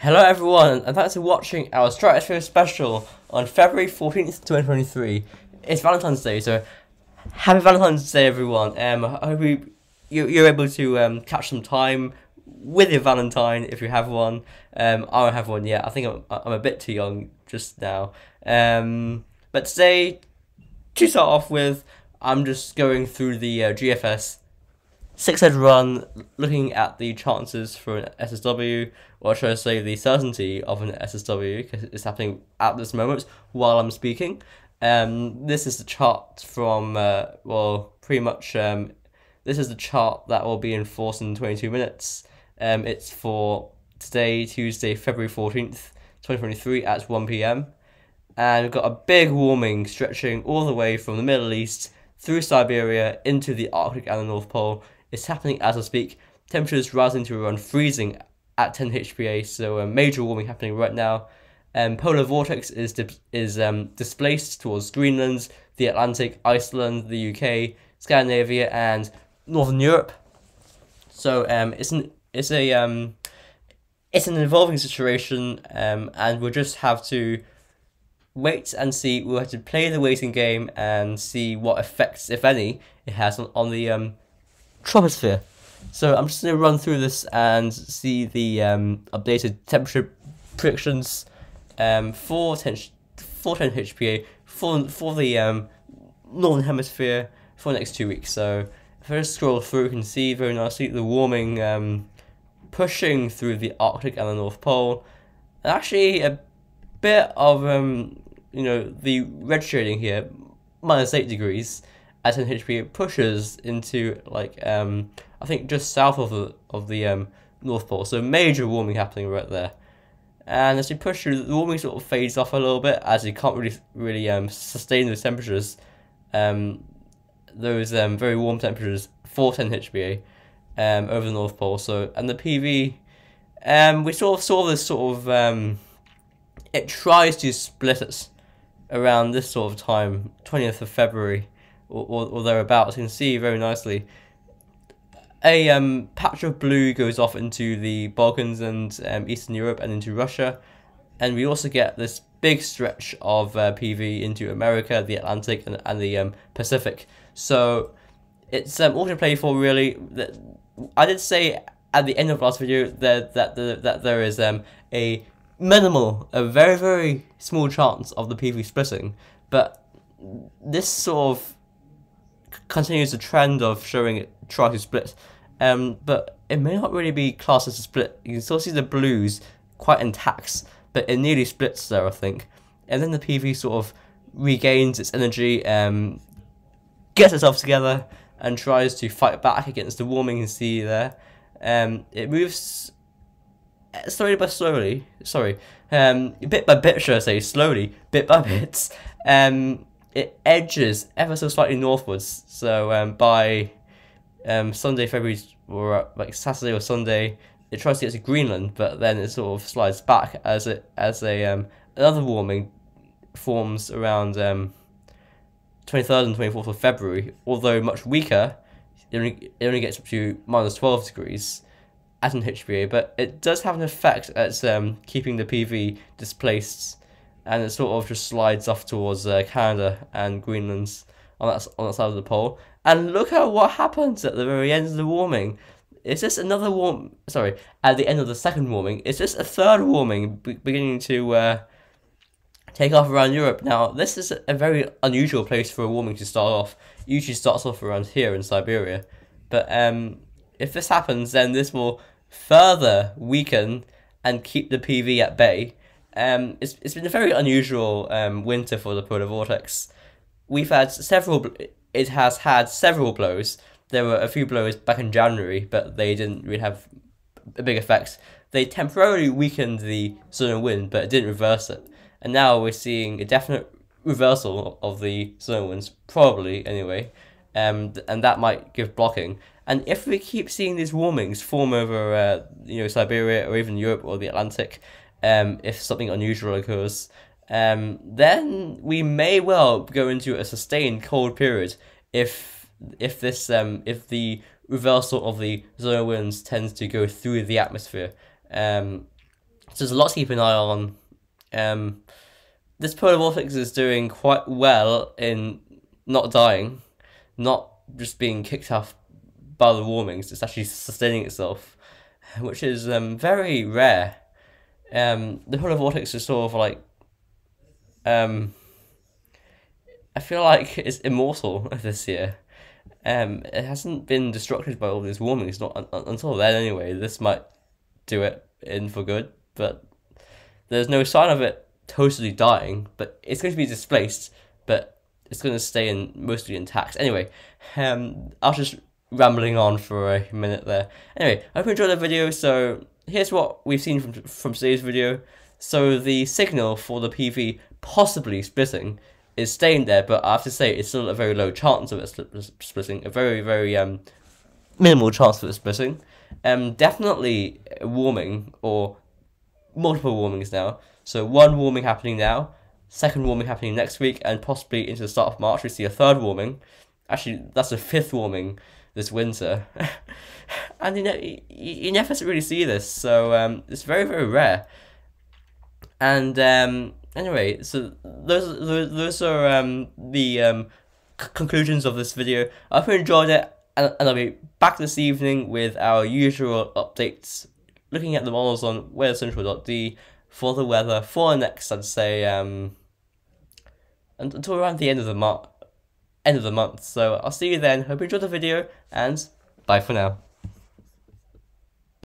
Hello everyone, and thanks for watching our Stratosphere special on February 14th, 2023. It's Valentine's Day, so happy Valentine's Day everyone. I hope you're able to catch some time with your Valentine if you have one. I don't have one yet. I think I'm a bit too young just now. But today, to start off with, I'm just going through the GFS 6-head run, looking at the chances for an SSW, or should I say the certainty of an SSW, because it's happening at this moment while I'm speaking. This is the chart from, pretty much, this is the chart that will be enforced in 22 minutes. It's for today, Tuesday, February 14th, 2023 at 1 PM. And we've got a big warming stretching all the way from the Middle East through Siberia into the Arctic and the North Pole. It's happening as I speak. Temperatures rising to around freezing at 10 HPA, so major warming happening right now. Polar Vortex is displaced towards Greenland, the Atlantic, Iceland, the UK, Scandinavia, and Northern Europe. So it's an evolving situation, and we'll just have to wait and see. We'll have to play the waiting game and see what effects, if any, it has on the Stratosphere. So I'm just going to run through this and see the updated temperature predictions for 10 HPA for the Northern Hemisphere for the next 2 weeks. So if I just scroll through, you can see very nicely the warming pushing through the Arctic and the North Pole. And actually a bit of the red shading here, -8 degrees. At 10 HPA pushes into I think just south of the North Pole, so major warming happening right there. And as you push through, the warming sort of fades off a little bit as you can't really sustain those temperatures, those very warm temperatures for 10 HPA over the North Pole. So and the PV, we sort of saw this sort of it tries to split us around this sort of time, 20th of February. Or thereabouts. You can see very nicely a patch of blue goes off into the Balkans and Eastern Europe and into Russia, and we also get this big stretch of PV into America, the Atlantic, and the Pacific. So it's all to play for, really. I did say at the end of last video that there is a very, very small chance of the PV splitting, but this sort of continues the trend of showing it try to split, but it may not really be classed as a split. You can still see the blues quite intact, but it nearly splits there, I think. And then the PV sort of regains its energy, gets itself together, and tries to fight back against the warming. You can see there. It moves bit by bit, should I say, slowly, bit by bit. It edges ever so slightly northwards, so by Sunday, February, or like Saturday or Sunday, it tries to get to Greenland, but then it sort of slides back as another warming forms around 23rd and 24th of February. Although much weaker, it only gets up to -12 degrees at an HPA, but it does have an effect at keeping the PV displaced. And it sort of just slides off towards Canada and Greenland on that side of the pole. And look at what happens at the very end of the warming. It's just another at the end of the second warming, it's just a third warming beginning to take off around Europe. Now, this is a very unusual place for a warming to start off. It usually starts off around here in Siberia. But if this happens, then this will further weaken and keep the PV at bay. It's been a very unusual winter for the Polar Vortex. It has had several blows. There were a few blows back in January, but they didn't really have a big effect. They temporarily weakened the solar wind, but it didn't reverse it. And now we're seeing a definite reversal of the solar winds, probably anyway, and that might give blocking. And if we keep seeing these warmings form over Siberia or even Europe or the Atlantic, if something unusual occurs, then we may well go into a sustained cold period if the reversal of the solar winds tends to go through the atmosphere. So there's a lot to keep an eye on. This polar vortex is doing quite well in not dying, not just being kicked off by the warmings. It's actually sustaining itself, which is very rare. The polar vortex is sort of like I feel like it's immortal this year. It hasn't been destructed by all these warmings, not until then anyway. This might do it in for good, but there's no sign of it totally dying. But it's going to be displaced, but it's going to stay in mostly intact. Anyway, I was just rambling on for a minute there. Anyway, I hope you enjoyed the video. So here's what we've seen from today's video. So the signal for the PV possibly splitting is staying there, but I have to say it's still a very low chance of it splitting, a very, very minimal chance of it splitting. Definitely warming, or multiple warmings now. So one warming happening now, second warming happening next week, and possibly into the start of March we see a third warming. Actually, that's the fifth warming this winter. And you never really see this, so it's very, very rare. And anyway, so those are the conclusions of this video. I hope you enjoyed it, and I'll be back this evening with our usual updates, looking at the models on weathercentral.d for the weather for the next, I'd say, until around the end of the month. So I'll see you then. Hope you enjoyed the video, and bye for now.